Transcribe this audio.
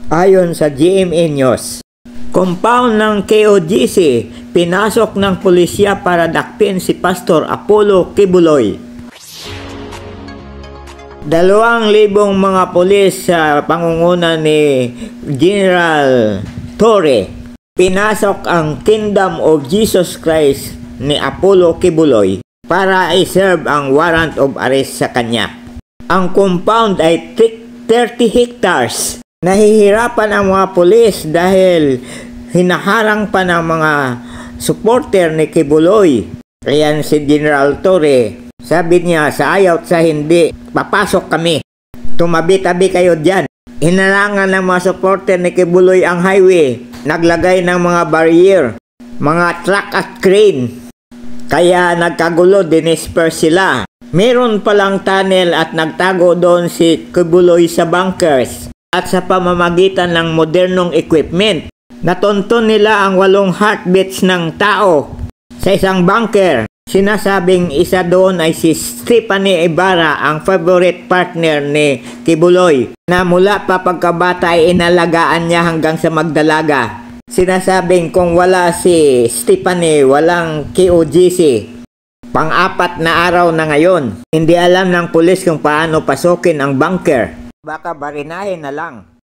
Ayon sa GMA News, compound ng KOGC, pinasok ng pulisya para dakpin si Pastor Apollo Kibuloy. 2,000 mga pulis sa pangunguna ni General Torre pinasok ang Kingdom of Jesus Christ ni Apollo Kibuloy para i-serve ang warrant of arrest sa kanya. Ang compound ay 30 hectares. Nahihirapan ang mga pulis dahil hinaharang pa ng mga supporter ni Kibuloy. Ayan si General Torre. Sabi niya, sa ayaw at sa hindi, papasok kami. Tumabi-tabi kayo dyan. Hinarangan ng mga supporter ni Kibuloy ang highway. Naglagay ng mga barrier, mga truck at crane. Kaya nagkagulo, dinisperse sila. Meron palang tunnel at nagtago doon si Kibuloy sa bunkers. At sa pamamagitan ng modernong equipment, natonton nila ang 8 heartbeats ng tao sa isang bunker. Sinasabing isa doon ay si Stephanie Ibarra, ang favorite partner ni Kibuloy, na mula pa pagkabata ay inalagaan niya hanggang sa magdalaga. Sinasabing kung wala si Stephanie, walang KOGC. Pang-4 na araw na ngayon. Hindi alam ng pulis kung paano pasukin ang bunker. Baka barinahin na lang.